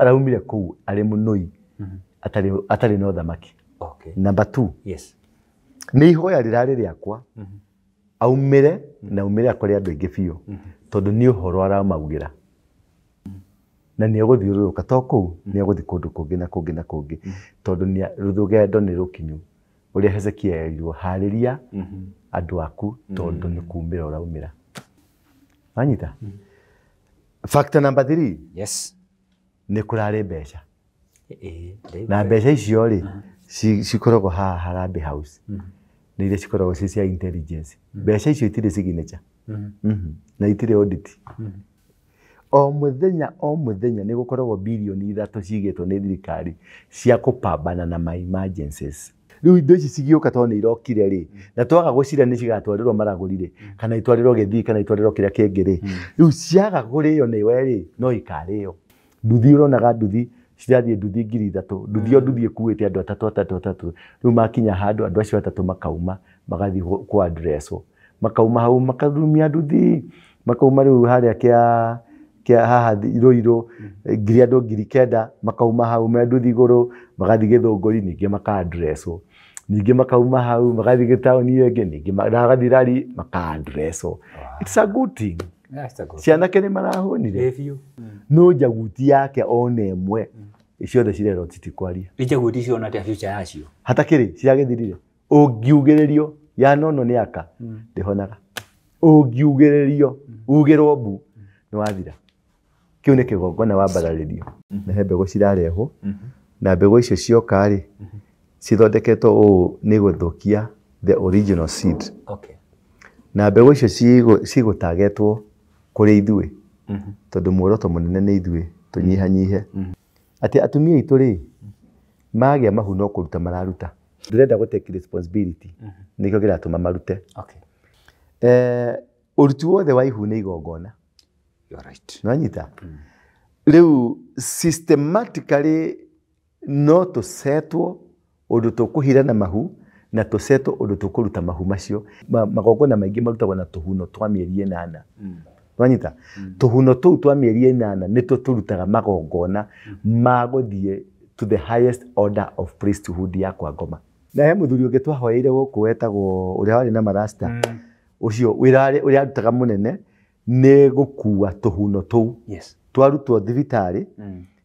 araumire kuu ari munoi atari no thamaki. Okay. Number 2. Yes. Ni ihoya rirari riakwa aumire na umire akore andu ingi biu tondu ni uhoro aramaugira na ni eguthiururuka to kuu ni eguthi kundu kungi na kungi na kungi tondu ni rugendo ni rukinyu uria Hezekia erirwo hariria andu aku tondu ni kumira uraumira. Anyita. Factor number 3. Yes. Ni kurare mbeca. Na mbeca icio ri cikoragwo haha Harambee House. Ni iria cikoragwo cia intelligence. Mbeca icio itire signature. Na itire audit. O muthenya ni gukoragwo bilioni 3 cigitwo ni thirikari cia kupambana na my emergencies. Riu indo ici cigioka to ni irokire ri na twaga gucira ni cigatwarirwo maragurire kana itwarirwo githii kana itwarirwo kiria kingi ri riu ciaga gurio ni we ri no ikario nduthi uronaga nduthi cirathie nduthi 3,000 nduthi o nduthi ikuite andu atatu riu makinya handu andu acio atatu makauma magathi ku addresswo makauma hau makadumia nduthi makauma riu haria kia haha iroiro ngiri andu 9,000 makauma hau me nduthi iguru magathi Githunguri ningi maka addresswo ningi makauma hau magathi gitaoni iyo ingi ningi magathi rari maka addresswo. It's a good thing. Ciana kene marahonire no jaguti yake one emwe icio the cirero titikwaria ijaguti icio na tia future yacio hatakiri ciragithirire ungiugererio ya nono ni aka ndihonaga ungiugererio ugirwo mbu ni wathira kiu ni kigongona wambararirio na he mbegu cirareho na mbegu icio cioka ri cithondeketwo o ni guthukia the original seed. Okay. Na mbegu icio cigutagetwo kuri ithui tondu muoroto munene ni ithui tunyihanyihe ati atumia itu ri magia mahu no kuruta mararuta ndirenda go take responsibility nikio kiratuma marute. Okay. Uruti wothe wa ihu ni igongona. You are right. Nwanyita riu systematically no tusetwo undu tukuhirana mahu na tusetwo undu tukuruta mahu macio magongona maingi marutagwo na tuhuno twa mieri 8. Nwanyita tuhuno tuu twa mieri 8 nito turutaga magongona maguthie to the highest order of priesthood ya kwa ngoma. Na he muthuri ungi twahoeire guku wetagwo uria wari na marasta ucio wirari uria arutaga munene ni gukua tuhuno tuu. Yes. Twarutwo thibitari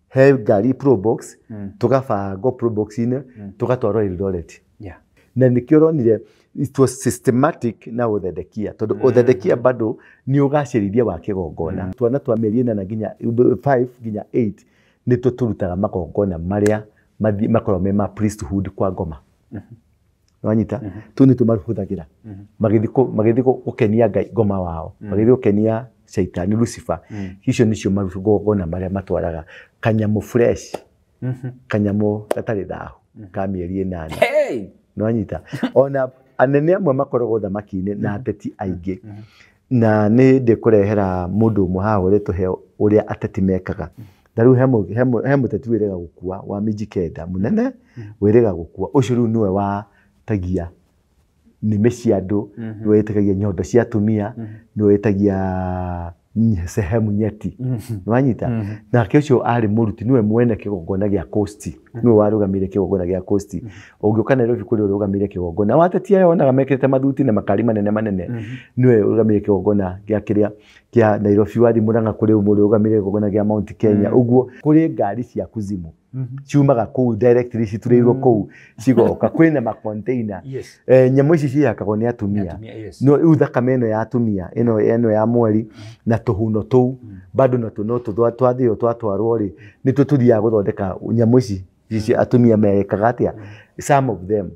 he ngari probox tugabango probox ine tugatwarwo Eldoret. Yeah. Na nikio ronire it was systematic na uthedekia tondu uthedekia bado ni ugacirithia wa kigongona twana twa mieri 8 nginya 5 nginya 8 ni tuturutaga magongona maria makorwo me ma priesthood kwa ngoma. Wanyita tu ni tumaruthagira magithi gukenia Ngai ngoma wao magithi gukenia Shaitani Lucifer icio nicio marugongona maria matwaraga kanyamu fresh kanyamu gatari dahu ka mieri 8. Hey! Nwanyita ona anene amwe makoragwo thamaki-ini na ateti aingi na ni ndikurehera mundu muhaha uretu he uria ateti mekaga daru he muteti wirega gukua wa miji kenda munene wirega gukua ucio riu niwe wa tagia ni meciandu niwe tagia nyondo cia atumia niwe tagia sehemu nyeti. Nwanyita na kiucio ari muruti niwe mwene kigongona gia Coast niwe warugamire kigongona gia Coast ungiuka Nairobi kuri urugamire kigongona wateti ayo onaga mekete mathuti na makari manene niwe urugamire kigongona gia kiria kia Nairobi wathi Murang'a kuri urugamire kigongona gia Mount Kenya uguo kuri ngari cia kuzimu ciumaga kuu directly citurirwo kuu cigoka kwina ma container. Yes. Nyamu ici ciakagwo ni atumia. Yes. No uthakame eno ya atumia eno ya mweri na tuhuno tuu bado na tuno twathio twatwarwo ri ni tututhiaga guthondeka nyamu ici atumia mekaga atia some of them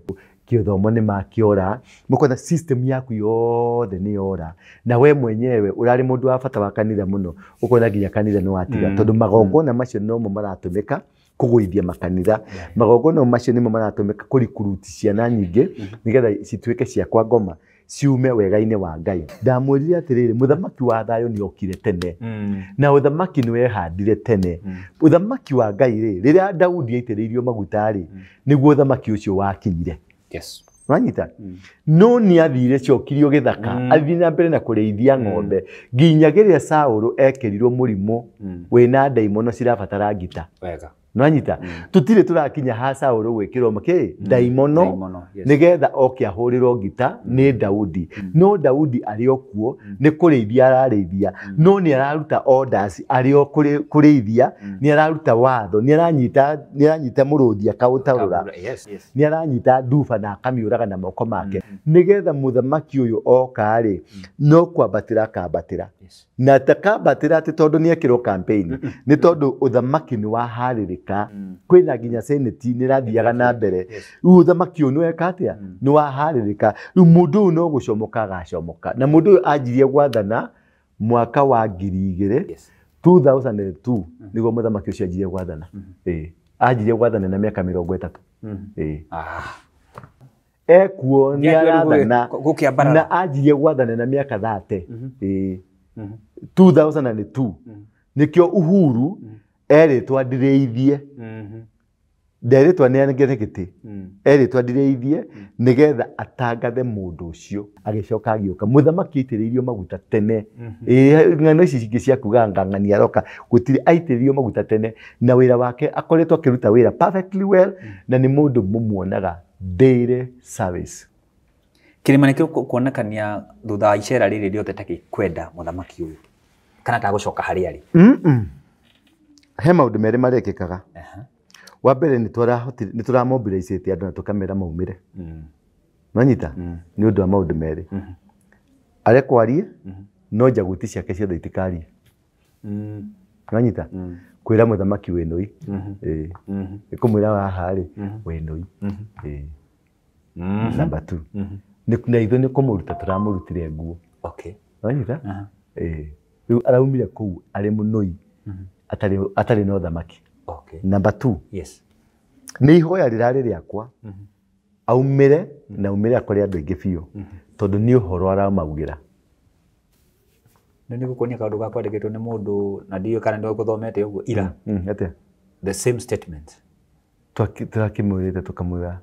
kiothomo ni makiora mukona system yaku yothe ni yora na we mwenyewe urari mundu wa bata wa kanitha muno ukona ginya kanitha no atiga tondu magongona macio no mo maratumika kuguithia makanitha magongona macio nimo maratumika kurikuruti ciana nyingi nigetha cituike cia kwa ngoma ciume wega-ini wa Ngai. Ndamwirire atiriri muthamaki wa thayo ni okire tene na uthamaki ni wehandire tene uthamaki wa Ngai ri riria Daudi aitiriirio maguta ri niguo uthamaki ucio wakinyire. Yes. Wanyita no ni athire cokirio githaka athi na mbere na kureithia ng'ombe nginya giria Saũlũ ekerirwo mũrimũ wina ndaimono cirabatara ngita wega Nwanyita tutire turakinya ha Saũlũ gwikirwo maki ndaimono nigetha oke ahũrirwo ngita ni Daudi no Daudi ari okuo ni kureithia arareithia no ni araruta orders ari o kureithia ni araruta watho ni aranyita mũrũthi akaũtarũra ni aranyita nduba na akamiũraga na moko make nigetha mũthamaki uyu oka ri no kwambatĩra kambatĩra na takambatĩra ati tondu ni ekirwo campaign ni tondu uthamaki ni waharĩrĩka kwina nginya senate ni rathiaga na mbere uthamaki uyu weka atia ni waharĩrĩka mundu uyu no gucomoka agacomoka na mundu uyu anjirie gwathana mwaka wa 2002 niguo muthamaki ucio anjirie gwathana anjirie gwathana na miaka 30 ekuo ni arathana na anjirie gwathana na miaka 30 2002 nikio Uhuru eritwa ndireithie nderitwa ni angeregete eritwa ndireithie nigetha atangathe mundu ucio agicoka agioka muthamaki itiriirio maguta tene ng'ano ici cingi cia kuga ngang'ania aroka gutiri aitiririo maguta tene na wira wake akoretwo akiruta wira perfectly well na ni mundu mumuonaga daily service kirima nikio kuonekania thutha wa icera riri riothe takikwenda muthamaki uyu kana ta gucoka hari ari he maundu meri marekekaga wa mbere ni turamobilize andu na tukamera maumire Nwanyita ni undu wa maundu meri are kwarie no njaguti ciake ciothe itikarie Nwanyita kwira muthamaki wenoi ikumwira haha ri wenoi number 2 ni kuna itho ni kumuruta turamurutire nguo Nwanyita riu araumire kuu ari munoi atari no thamaki number 2 ni ihoya rirari riakwa aumire na umire akore andu aingi biu tondu ni uhoro aramaugira nini gukonia kaundu gakwandikitwo ni mundu na ndiyo kana ndo guthomete uguo ira ate the same statement turakimwirite tukamwira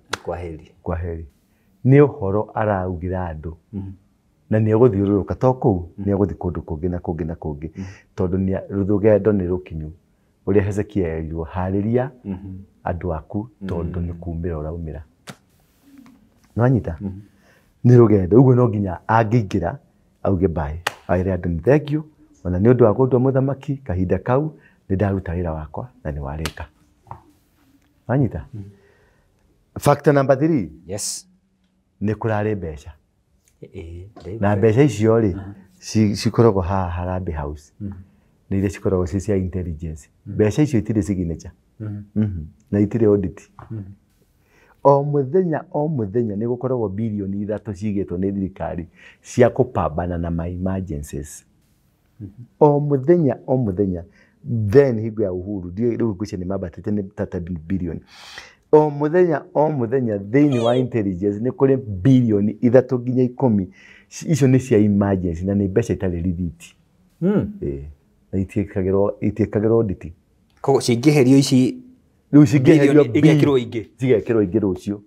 kwa heri ni uhoro araugira andu na ni eguthiururuka to kuu ni eguthi kundu kungi na kungi na kungi tondu ni rugendo ni rukinyu uria Hezekia erirwo hariria andu aku tondu ni kumira uraumira Nwanyita ni rugendo uguo no nginya angiingira auge bye aire andu ni thank you ona ni undu wa gundwa muthamaki kahinda kau ni ndaruta wira wakwa na ni warika Nwanyita factor number 3 ni kurari mbeca na mbeca icio ri cikoragwo haha Harambee House ni iria cikoragwo cia intelligence mbeca icio itire signature na itire audit o muthenya ni gukoragwo bilioni 3 cigitwo ni thirikari cia kupambana na my emergencies o muthenya then hingo ya Uhuru riu ngwicia ni mabatite ni 30 billion o muthenya thiini wa intelligence ni kuri bilioni 3 nginya 10 icio ni cia emergency na ni mbeca itari rithiti na itiekagirwo audit ko cingiherio ici riu cingiherio igekirwo ingi zigekirwo ingi rucio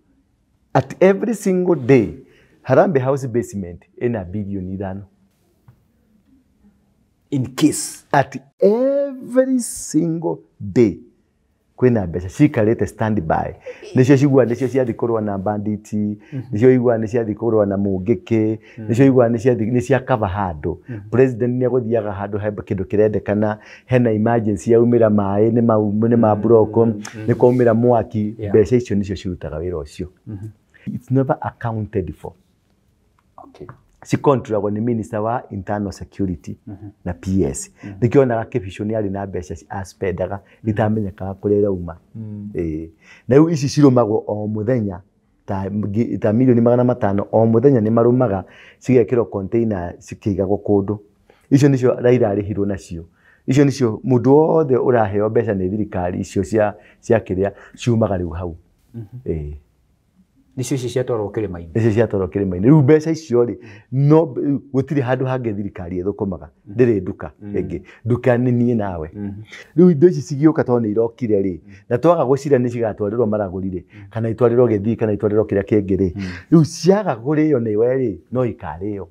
at every single day Harambee House basement ina bilioni 5 in case at every single day kwina mbeca cikarite standby nicio cigua nicio ciathi kurwa na bandit nicio igua ni ciathi kurwa na mungiki nicio igua ni cia cover handu president ni aguthiaga handu hemba kindu kirendekana hena emergency yaumira mai ni ma broko ni kwaumira mwaki mbeca icio nicio cirutaga wira ucio it's never accounted for si controlagwo ni minister wa internal security na PS nikionaga kibisho ni ari na mbeca aspendaga itamenyekaga kurera uma na iu ici cirumagwo o muthenya ta milioni 500 o muthenya ni marumaga cigekirwo container cikigagwo kundu icio nicio Raila arihirwo nacio icio nicio mundu wothe uraheo mbeca ni thirikari icio cia kiria ciumaga riu hau Nicio ciatwarwo kĩrĩma-inĩ. Icio ciatwarwo kĩrĩma-inĩ. Rĩu mbeca icio rĩ no gũtirĩ handũ hangĩ thirikari ĩthũkũmaga. Ndĩrĩ nduka ĩngĩ. Nduka nĩ niĩ nawe. Rĩu indo ici cigĩũka tondũ nĩ irokire rĩ na twaga gũcira nĩ cigatwarĩrwo Maragũri rĩ kana itwarĩrwo Gĩthii kana itwarĩrwo kĩrĩa kĩngĩ rĩ. Rĩu ciaga kũrĩo nĩwe rĩ no ikarĩo.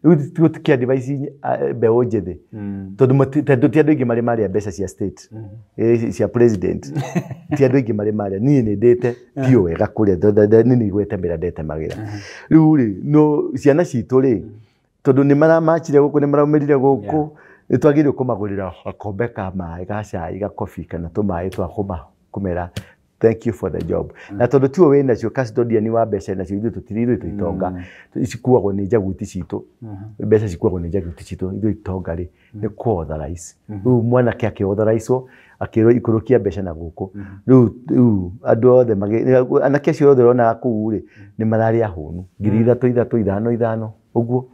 Rĩu tũkĩ-advise mbeũ njĩthĩ tondũ ti andũ aingĩ marĩ marĩa mbeca cia state cia president ti andũ aingĩ marĩ marĩa niĩ nĩ ndĩte biũ wega kũrĩa nĩ nĩ gwĩtemera ndetemagĩra. Rĩu rĩ no ciana citũ rĩ tondũ nĩ maramachire gũkũ nĩ maraumĩrire gũkũ nĩ twagĩrĩirwo kũmagũrĩra gakombe ka maĩ ga cai ga coffee kana tũmaĩ twa kũmera thank you for the job. Na tondũ tiwe wĩna cio custodian wa mbeca nacio ithuĩ tũtirĩ itonga cikuagwo nĩ njaguti citũ mbeca cikuagwo nĩ njaguti citũ ithuĩ itonga rĩ nĩ ku-authorize. Rĩu mwanake akĩ-authorize-wo akĩrwo ikũrũkia mbeca na gũkũ. Rĩu andũ othe anake acio othe ũrona kũu rĩ nĩ mararĩ ahũnu 3,000 ũguo.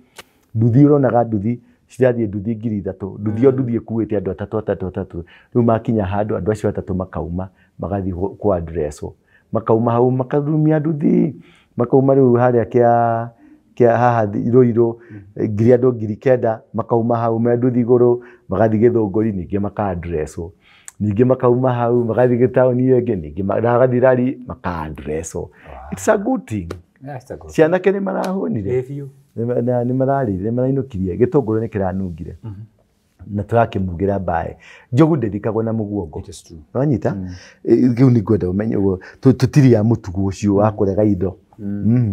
Nduthi ũronaga nduthi cirathiĩ nduthi 3,000 nduthi o nduthi ĩkuĩte andũ atatũ. Rĩu makinya handũ andũ acio atatũ makauma magathiĩ ku address-wo makauma hau makarumia nduthi makauma rĩu harĩa kĩa haha Ruiru ngiri andũ 9,000 makauma hau me nduthi igũrũ magathiĩ Gĩthũngũri ningĩ maka-address-wo ningĩ makauma hau magathiĩ gĩtaũni ĩyo ĩngĩ ningĩ magathiĩ rari maka-address-wo. It's a good thing. Cianake nĩ marahũnire nĩ mararĩire nĩ marainũkirie gĩtũngũrũ nĩ kĩranungire na tũrakĩmugĩra mbaĩ. Njogu ndĩthikagwo na mũguongo. Wanyita kĩu nĩ ngwenda ũmenye ũguo tũtirĩ a mũtugo ũcio wa kũrega indo.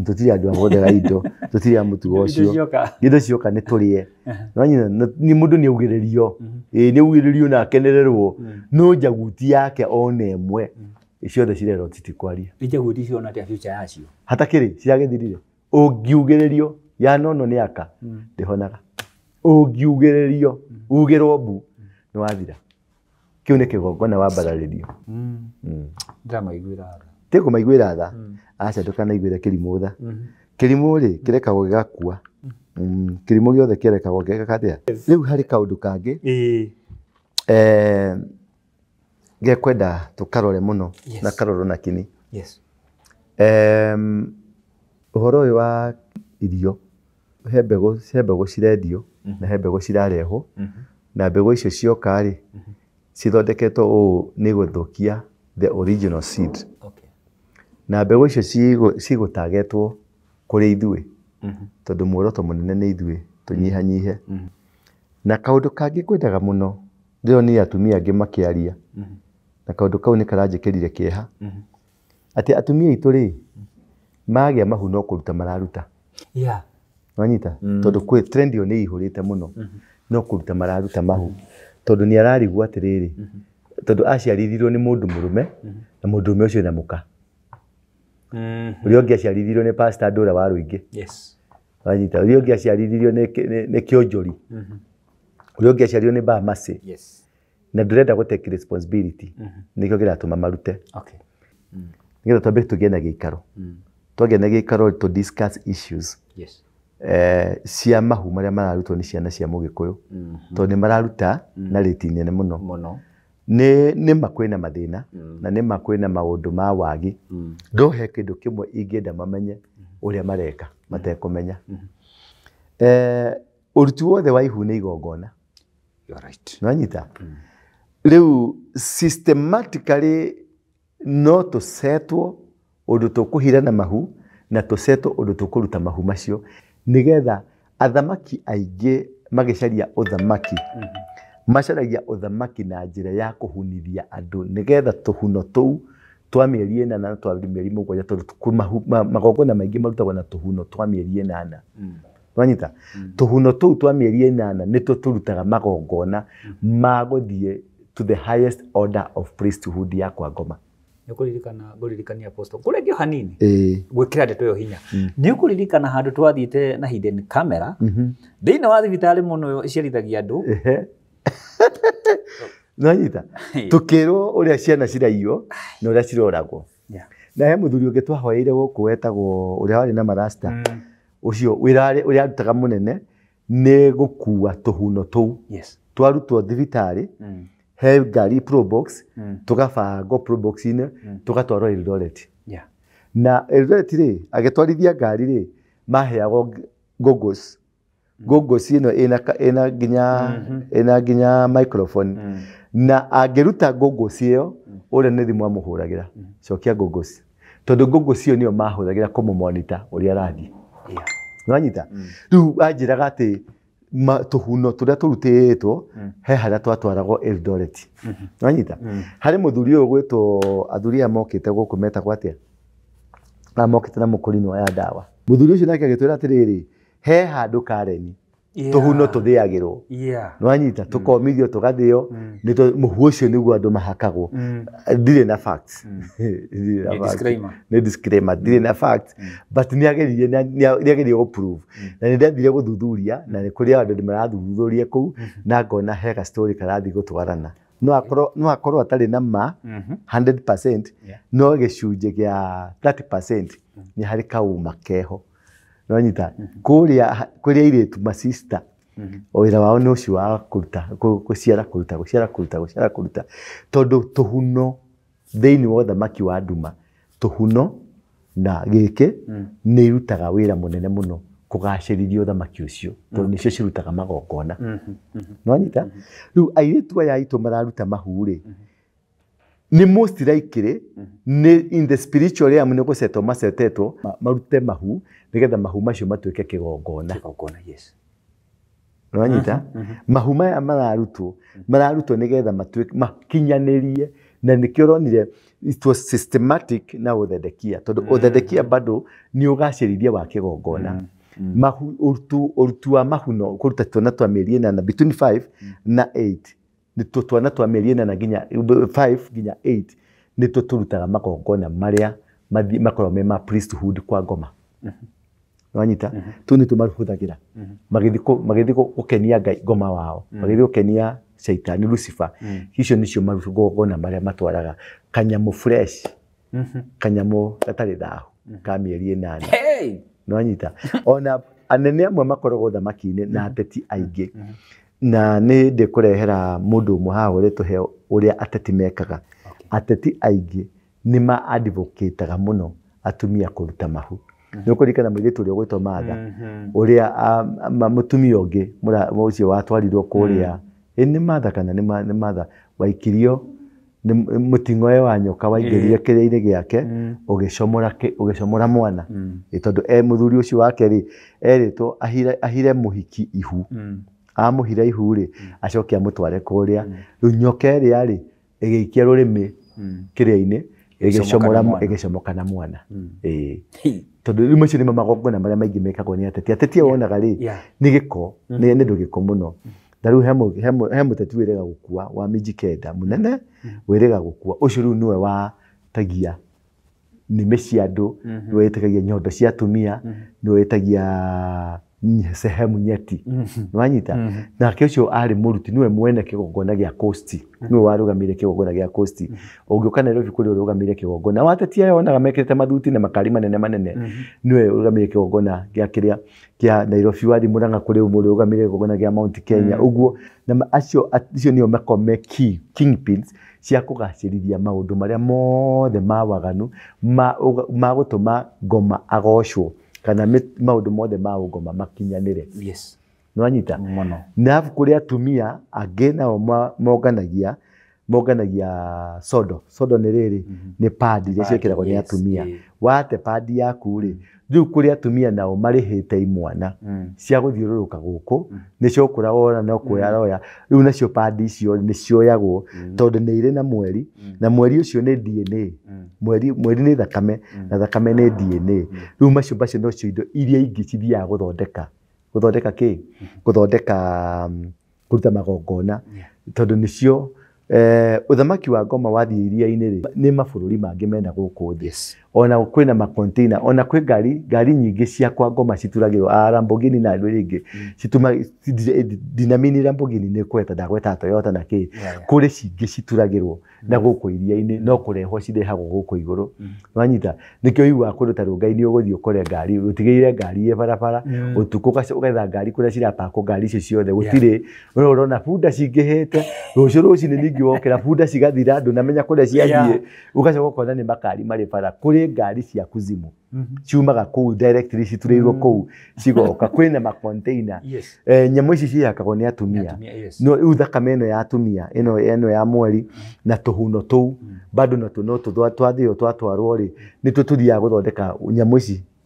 Tũtirĩ andũ a kũrega indo tũtirĩ a mũtugo ũcio. Indo cioka nĩ tũrĩe. Wanyita ni mũndũ nĩ augĩrĩrio nĩ augĩrĩrio na akenererwo no njaguti yake one ĩmwe ciothe cirerwo titikwaria. Njaguti icio na future yacio hatakĩrĩ ciragĩthirire. Ũngiugĩrĩrio ya nono nĩ aka ndĩhonaga. Ũngiugĩrĩrio ugĩrwo mbu nĩ wathira. Kĩu nĩ kĩgongona wambararĩrio. Ndamaiguĩra tha. Ti kũmaiguĩra tha. Aca ndũkanaiguĩre kĩrimũ tha. Kĩrimũ rĩ kĩrekagwo gĩgakua. Kĩrimũ gĩothe kĩrekagwo gĩgakatĩa. Rĩu harĩ kaũndũ kangĩ ngekwenda tũkarore mũno na karorwo na kini. Ũhoro ũyũ wa irio he mbegũ cirendio na he mbegũ cirarehwo na mbegũ icio cioka rĩ cithondeketwo ũũ nĩ gũthũkia the original seed. Na mbegũ icio cigũtagetwo kũrĩ ithuĩ tondũ muoroto mũnene nĩ ithuĩ tũnyihanyihe. Na kaũndũ kangĩ kwendaga mũno rĩo nĩ atumia angĩ makĩaria na kaũndũ kau nĩ karanjĩkĩrire kĩeha atĩ atumia aitũ rĩ magĩa mahu no kũruta mararuta. Wanyita tondũ kwĩ trend ĩyo nĩ ihũrĩte mũno no kũruta mararuta mahu tondũ nĩ ararigwo atĩrĩrĩ tondũ aciarithirio nĩ mũndũ mũrũme na mũndũ ũmwe ũcio na mũka. Ũrĩa ũngĩ aciarithirio nĩ pastor Ndũra wa Rũingĩ. Wanyita ũrĩa ũngĩ aciarithirio nĩ Kĩonjori. Ũrĩa ũngĩ aciarithirio nĩ Bamase. Na ndĩrenda gũtake responsibility nĩkĩo kĩratũma marute. Nĩgetha twambe tũgĩe na gĩikaro. Twagĩa na gĩikaro to discuss issues cia mahu marĩa mararutwo nĩ ciana cia Mũgĩkũyũ tondũ nĩ mararuta na rĩti nene mũno. Nĩ makwĩna mathĩna na nĩ makwĩna maũndũ ma wagi. Ndohe kĩndũ kĩmwe ingĩenda mamenye ũrĩa mareka matekũmenya. Ũruti wothe wa ihu nĩ igongona. Nĩwanyita? Rĩu systematically no tũsetwo ũndũ tũkũhirana mahu na tũsetwo ũndũ tũkũruta mahu macio nĩgetha athamaki aingĩ magĩcaria ũthamaki macaragia ũthamaki na njĩra ya kũhunithia andũ nĩgetha tũhuno tũu twa mĩeri 8 na twa mĩeri 7 tondũ magongona maingĩ marutagwo na tũhuno twa mĩeri 8. Wanyita tũhuno tũu twa mĩeri 8 nĩtwo tũrutaga magongona ma gũthiĩ to the highest order of priesthood ya kwa ngoma. Ngũririkania apostle kũrengio hanini gwĩkĩra ndeto ĩyo hinya. Nĩ ũkũririkana handũ twathiĩte na hidden camera thĩinĩ wa thibitarĩ mũno iciarithagia andũ. Nanyita tukĩrwo ũrĩa ciana ciraiywo na ũrĩa ciroragwo. Na he mũthuri ũngĩ twahoeire gũkũ wetagwo ũrĩa warĩ na marasta ũcio ũrĩa arutaga mũnene nĩ gũkua tũhuno tũu twarutwo thibitarĩ he ngari probox tugabangwo probox-inĩ tugatwarwo Eldoret. na Eldoret rĩ agĩtwarithia ngari rĩ maheagwo goggles ino ina nginya microphone na angĩruta goggles ĩyo ũrĩa nĩ thimũ amũhũragĩra cokia goggles tondũ goggles ĩyo nĩyo mahũthagĩra kũmũmonitor ũrĩa arathiĩ nĩwanyita rĩu anjĩraga atĩ tũhuno tũrĩa tũrutĩtwo he harĩa twatwaragwo Eldoret nĩwanyita harĩ mũthuri ũyũ gwĩtwo athuri aya mokĩte gũkũ metagwo atĩa mokĩte na mũkũrinũ wa ndawa mũthuri ũcio nake agĩtwĩra atĩrĩrĩ he handũ Karen tũhuno tũthĩagĩrwo nĩwanyita tũkomithio tũgathĩo mũhu ũcio nĩguo andũ mahakagwo ndirĩ na facts nĩ disclaimer ndirĩ na facts but nĩageririe gũprove na nĩndathire gũthuthuria na nĩ kũrĩ andũ marathuthuria kũu na ngona he ga story karathiĩ gũtwarana no akorwo atarĩ na ma 100% no gĩcunjĩ gĩa 30% nĩ harĩ kauma keho nĩwanyita kũrĩa airĩtu ma sister wĩra wao nĩ ũcio wa kũruta gũciara kũruta tondũ tũhuno thĩinĩ wa ũthamaki wa nduma tũhuno na gĩkĩ nĩ irutaga wĩra mũnene mũno kũgacĩrithia ũthamaki ũcio tondũ nĩcio cirutaga magongona nĩwanyita rĩu airĩtu aya aitũ mararuta mahu rĩ ni most likely ni in the spiritual realm ni gũcetwo macetetwo marute mahu nigetha mahu macio matuĩke kĩgongona yes nĩwanyita mahu maya mararutwo nigetha matuĩke makinyanĩrie na nĩkĩo ũronire it was systematic na ũthendekia tondũ ũthendekia bado ni ũgacĩrithia wa kĩgongona mahu ũrutu wa mahuno kũruta twana twa mĩeri 8 between 5 na 8 ni twana twa mĩeri 8 nginya 5 nginya 8 ni tũrutaga magongona marĩa makorwo me ma priesthood kwa ngoma nĩwanyita tu ni tũmarũhũthagĩra magĩthiĩ gũkenia Ngai ngoma wao magĩthiĩ gũkenia Shaitani Lucifer icio nĩcio magongona marĩa matwaraga kanyamũ fresh kanyamũ gatarĩ thahu ka mĩeri 8 nĩwanyita ona anene amwe makoragwo thamaki-inĩ na ateti aingĩ na nĩ ndĩkũrehera mũndũ ũmwe haha ũrĩtũhe ũrĩa ateti mekaga ateti aingĩ nĩ ma advocateaga mũno atumia kũruta mahu nĩ ũkũririkana mũirĩtu ũrĩa ũgwĩtwo Martha ũrĩa mũtumia ũngĩ ũcio watwarirwo kũrĩa nĩ Martha kana nĩ Martha waikirio mũting'oe wa nyoka waingĩrire kĩrĩa-inĩ gĩake ũgĩcomora mwana tondũ mũthuri ũcio wake rĩ erĩtwo ahire mũhiki ihu amũhira ihu rĩ acoke amũtware kũrĩa rĩu nyoka ĩrĩa rĩ ĩgĩikia rũrĩmĩ kĩrĩa-inĩ ĩgĩcomoka na mwana tondũ rĩu macio nĩ magongona marĩa maingĩ mekagwo nĩ ateti wonaga rĩ nĩ gĩko nĩ ũndũ gĩko mũno na rĩu he mũteti wĩrĩga gũkua wa miji kenda mũnene wĩrĩga gũkua ũcio rĩu nĩwe watagia nĩmĩ cia andũ nĩwe wĩtagia nyondo cia atumia nĩwe wĩtagia sehemu nyeti nĩwanyita nake ũcio arĩ mũruti nĩwe mwene kĩgongona gĩa Coast nĩwe warũgamire kĩgongona gĩa Coast ũngĩũka Nairobi kũrĩ ũrũgamire kĩgongona wateti aya wonaga mekĩrĩte mathuti na makari manene nĩwe ũrũgamire kĩgongona gĩa kĩrĩa kĩa Nairobi wathi Murang'a kũrĩ ũrũgamire kĩgongona gĩa Mount Kenya ũguo na acio nĩo makome kingpins cia kũgacĩrithia maũndũ marĩa mothe ma waganu ma gũtũma ngoma agocwo kana maũndũ mothe ma ngoma makinyanĩre yes nĩwanyita na kũrĩ atumia angĩ nao monganagia sodo nĩ rĩrĩ nĩ padi iria ciĩkĩragwo nĩ atumia wate padi yaku rĩ rĩu kũrĩ atumia nao marĩhĩte imwana cia gũthiũrũrũka gũkũ nĩcio ũkũra wona no kuoya roya rĩu nacio padi icio nĩ cioyagwo tondũ nĩ irĩ na mweri ũcio nĩ DNA mweri nĩ thakame na thakame nĩ DNA rĩu macio nocio indo iria ingĩ cithiaga gũthondeka kĩ gũthondeka kũruta magongona tondũ nĩcio ũthamaki wa ngoma wathiĩ iria-inĩ rĩ nĩ mabũrũri mangĩ mena gũkũ thĩ ona kwĩna makonteina ona kwĩ ngari nyingĩ cia kwa ngoma cituragĩrwo Lamborghini na andũ rĩngĩ dinamini Lamborghini nĩ kweta ndagweta Toyota na kĩ kũrĩ cingĩ cituragĩrwo na gũkũ iria-inĩ no kũrehwo cirehagwo gũkũ igũrũ nĩwanyita nĩkĩo hiuga kũndũ ta Rongai-inĩ ũgũthiĩ ũkore ngari ũtigĩire ngari barabara ũtukũ ũgetha ngari kũrĩa cirapakwo ngari icio ciothe gũtirĩ ũrona bunda cingĩhĩte rũciũ rũcinĩ ningĩ ningĩ wokera bunda cigathira andũ namenya kũrĩa ciathiĩ ũgacoka ũkona nĩ makari marĩ bara kũrĩ ngari cia kuzimu ciumaga kũu directly citurĩirwo kũu cigoka kwĩna ma container nyamũ ici ciakagwo nĩ atumia no rĩu thakame ĩno ya atumia ĩno ya mweri na tũhuno tũu bado na no twathĩo twatwarwo rĩ nĩ tũthiaga gũthondeka nyamũ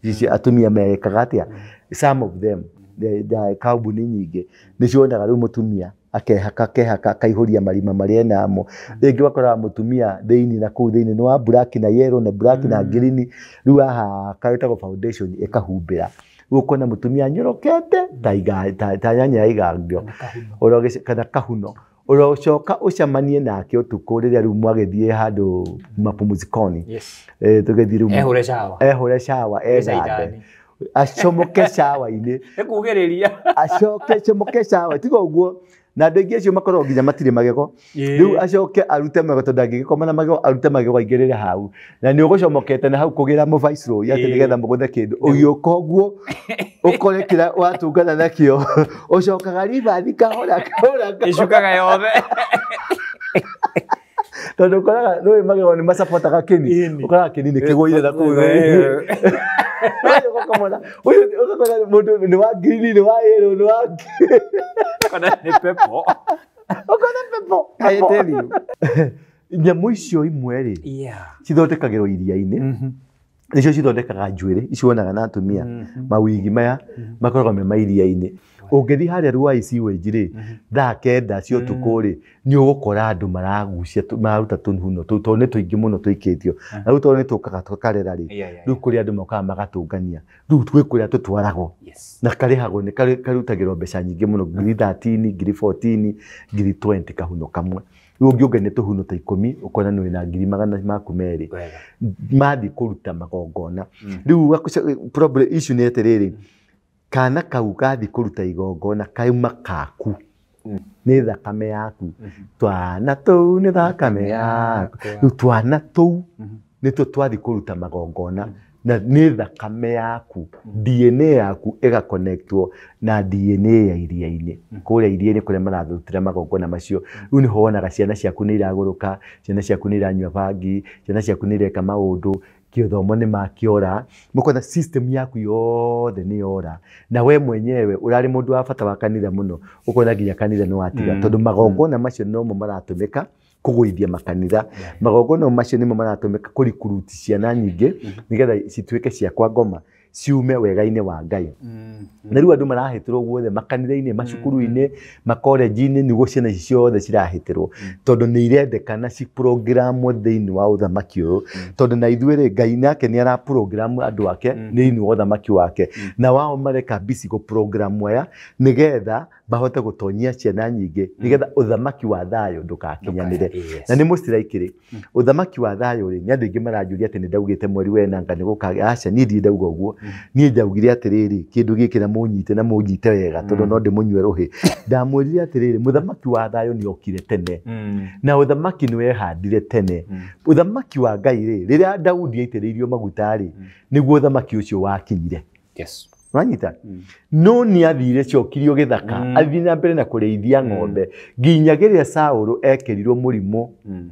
ici atumia mekaga atĩa some of them the kambuni nyingĩ nĩ cionaga rĩu mũtumia akehaka kaihũria marima marĩa namo rĩngĩ wakora mũtumia thĩinĩ na kũu thĩinĩ nĩ wa black na yellow na black na green rĩu aha kaĩtagwo foundation ĩkahumbĩra ũkona mũtumia nyorokete ta nyanya ya igangio kana kahuno ũrocoka ũcamanie nake ũtukũ rĩrĩa rĩu mwagĩthiĩ handũ mapumzikoni tũgĩthiĩ rĩu ehũre shawa ethande acomoke shawa-inĩ acomoke shawa tiga ũguo na andũ aingĩ acio makoragwo nginya matirĩ magego rĩu acoke arute magego tondũ angĩgĩkoma na magego arute magego aingĩrĩre hau na nĩ ũgũcomokete na hau kũgĩra mũviceroy atĩ nĩgetha mũgũthe kĩndũ ũgĩũka ũguo ũkore kĩrĩa watungana nakĩo ũcokaga ribathi kahora icukaga yothe tondũ ũkoraga nĩwe magego nĩ macapotaga kĩni ũkoraga kĩni nĩ kĩgũire na kũu ũgakora mũndũ nĩ wa green nĩ wa yellow nĩ wa nĩ pepo I tell you nyamũ icio imwe rĩ cithondekagĩrwo iria-inĩ nĩcio cithondekaga njuĩrĩ icio wonaga na atumia mawigi maya makoragwo me mairia-inĩ ũngĩthiĩ harĩa Ruaici rĩ thaa 9 cia ũtukũ rĩ nĩ ũgũkora andũ maragucia maruta tũhuno tũu tondũ nĩ tũingĩ mũno tũikĩtio na rĩu tondũ nĩ tũkaga tũkarera rĩ rĩu kũrĩ andũ mokaga magatũngania rĩu twĩ kũrĩa tũtwaragwo na karĩhagwo nĩ karutagĩrwo mbeca nyingĩ mũno 13 14 20 kahuno kamwe rĩu ũngĩũnga nĩ tũhuno ta 10 ũkona nĩ na 200 maku merĩ mathiĩ kũruta magongona rĩu problem issue nĩ atĩrĩrĩ kana kau gathi kũruta igongona kauma kaku nĩ thakame yaku twana tũu nĩ thakame yaku rĩu twana tũu nĩtwo twathi kũruta magongona na nĩ thakame yaku DNA yaku ĩgakonektwo na DNA ya iria-inĩ kũrĩa iria-inĩ kũrĩa marathutĩra magongona macio rĩu nĩho wonaga ciana ciaku nĩ iragũrũka ciana ciaku nĩ iranyua bangi ciana ciaku nĩ ireka maũndũ gĩthomo nĩ makĩora mũkona system yaku yothe nĩ yora na we mwenyewe ũrarĩ mũndũ wa bata wa kanitha mũno ũkona nginya kanitha nĩ watiga tondũ magongona macio nomo maratũmĩka kũgũithia makanitha magongona macio nĩmo maratũmĩka kũrikuruti ciana nyingĩ nĩgetha cituĩke cia kwa ngoma ciume wega-inĩ wa Ngai na rĩu andũ marahĩtĩrwo guothe makanitha-inĩ macukuru-inĩ makorenji-inĩ nĩguo ciana ici ciothe cirahĩtĩrwo tondũ nĩ irendekana ciprogramwo thĩinĩ wa ũthamaki ũyũ tondũ na ithuĩ Ngai nake nĩ araprogramu andũ ake thĩinĩ wa ũthamaki wake na wao mareka busy gũprogramu aya nĩgetha mahote gũtonyia ciana nyingĩ nĩgetha ũthamaki wa thayũ ndũkakinyanĩre na nĩ mũciraikĩrĩ ũthamaki wa thayũ rĩ nĩ andũ aingĩ maranjũria atĩ nĩ ndaugĩte mweri wenanga nĩ gũkagĩa aca niĩ ndirĩ ndauga ũguo niĩ ndaugire atĩrĩrĩ kĩndũ gĩkĩ na mũnyite wega tondũ no ndĩmũnyue rũhĩ ndamwĩrire atĩrĩrĩ mũthamaki wa thayũ nĩ okire tene na ũthamaki nĩ wehandire tene ũthamaki wa Ngai rĩ rĩrĩa Daudi aitĩrĩirio maguta rĩ nĩguo ũthamaki ũcio wakinyire wanyita no nĩ athire cokirio gĩthaka athiĩ na mbere na kũrĩithia ng'ombe nginya rĩrĩa Saũlũ ekĩrirwo mũrimũ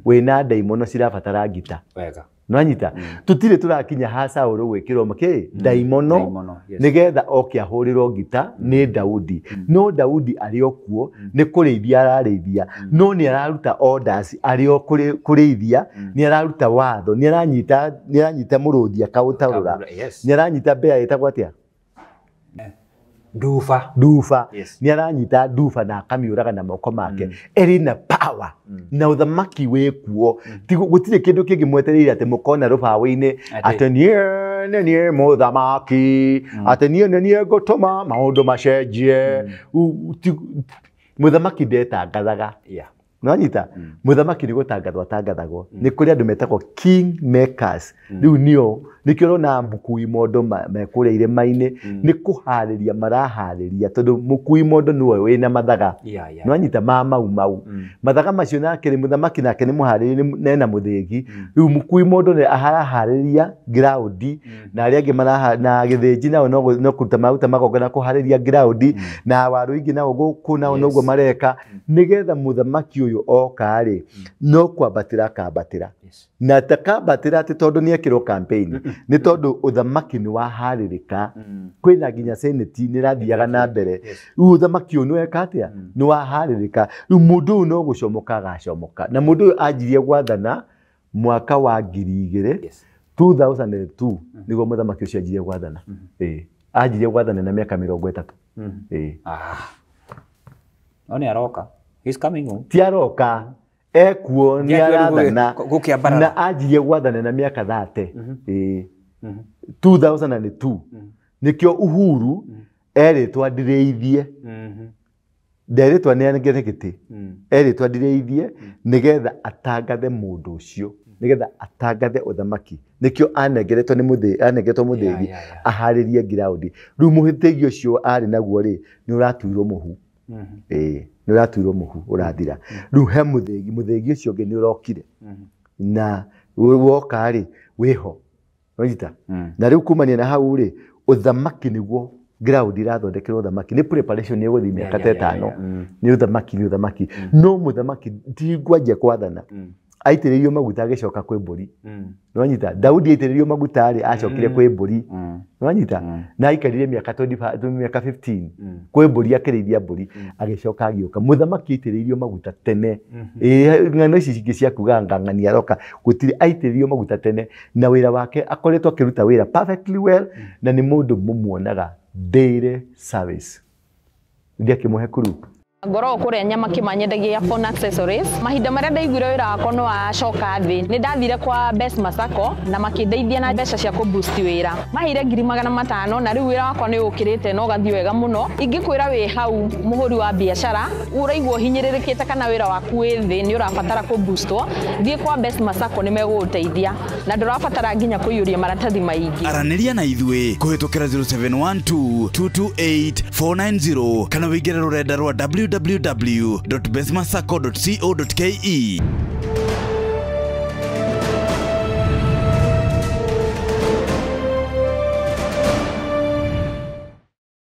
wĩna ndaimono cirabatara ngita wega nwanyita tutire turakinya ha Saũlũ gwĩkĩrwo ndaimono nĩgetha oke ahũrĩrwo ngita nĩ Daudi no Daudi arĩ o kuo nĩ kũrĩithia ararĩithia no nĩ araruta orders arĩ o kũrĩithia nĩ araruta watho nĩ aranyita mũrũthi akaũtarũra nĩ aranyita mbĩa ĩtagwo atĩa Nduba nĩ aranyita nduba na akamiũraga na moko make eri na power na ũthamaki wĩ kuo gũtirĩ kĩndũ kĩngĩ mwetereire atĩ mũkona rũbaũ-inĩ atĩ niĩ mũthamaki atĩ niĩ ngũtũma maũndũ macenjie mũthamaki ndetangathaga nwanyita mũthamaki nĩ gũtangathwo atangathagwo nĩ kũrĩ andũ metagwo king makers rĩu nĩo nikio na mukui mondo mekure irema-ini ni kuhariria maraharĩria tondu mukui mondo niwe wina mathaga no anyita mau mathaga macio nake ni muthamaki nake ni muharĩrie nena muthĩgi riu mukui mondo ni aharaharĩria ground na aria angi maraha na githĩnji nao no kuruta maguta magongona kuharĩria ground na waru ingi nao guku nao noguo mareka nigetha muthamaki uyu oka-ri no kwambatĩra kambatĩra na takambatĩra ati tondu ni ekirwo campaign ni tondu uthamaki ni waharĩrĩka kwina nginya senate ni rathiaga na mbere riu uthamaki uyu ni weka atia ni waharĩrĩka riu mundu uyu no gucomoka agacomoka na mundu uyu anjirie gwathana mwaka wa 2002 niguo muthamaki ucio anjirie gwathana anjirie gwathana na miaka 30 Oni aroka. He's coming home. Ti aroka. Ekuo ni arathana. Na anjirie gwathana na miaka 30. 2002. Nikio Uhuru eritwa ndireithie. Nderitwa ni anegete giti. Eritwa ndireithie nigetha atangathe mundu ucio. Nigetha atangathe uthamaki. Nikio anegeretwo ni muthigi aharirie ground. Riu muhitegi ucio ari naguo ri ni uratuirwo muhu. Ni uratuirwo muhu urathira. Riu he muthigi ucio ngi ni urokire. Na woka ri wiho. Wanyita. Na riu kumania na hau ri uthamaki niguo ground irathondekerwo uthamaki ni preparation ni guthi miaka 5 ni uthamaki no muthamaki ndigwanjia kwathana aitĩrĩrio maguta agicoka kwĩ mbũri nĩwanyita Daudi aitĩrĩrio maguta ari acokire kwĩ mbũri nĩwanyita na aikarire miaka 15 kwĩ mbũri akĩrĩithia mbũri agicoka agĩũka muthamaki aitĩrĩrio maguta tene ng'ano ici cingĩ cia kuga ng'ang'ani aroka gũtirĩ aitĩrĩrio maguta tene na wĩra wake akoretwo akĩruta wĩra perfectly well na nĩ mũndũ mũmuonaga daily service ndia kimuhe kuru ngoro kuria nyama kimanyendagia phone accessories mahinda maria ndaiguire wira wako no acoka thi ni ndathire kwa Best Masako na makindeithia na mbeca cia ku boost wira mahire 500 na riu wira wako ni ukirite no gathi wega muno ingikwira wi hau muhuri wa biashara uraigwo hinyiririkite kana wira waku wi thi ni urabatara ku boostwo thie kwa Best Masako ni meguteithia na ndurabatara nginya kuyuria maratathi maingi araniria na ithwe kuhitukira 0712228490 kana wigire rurenda rwa www.bestmasako.co.ke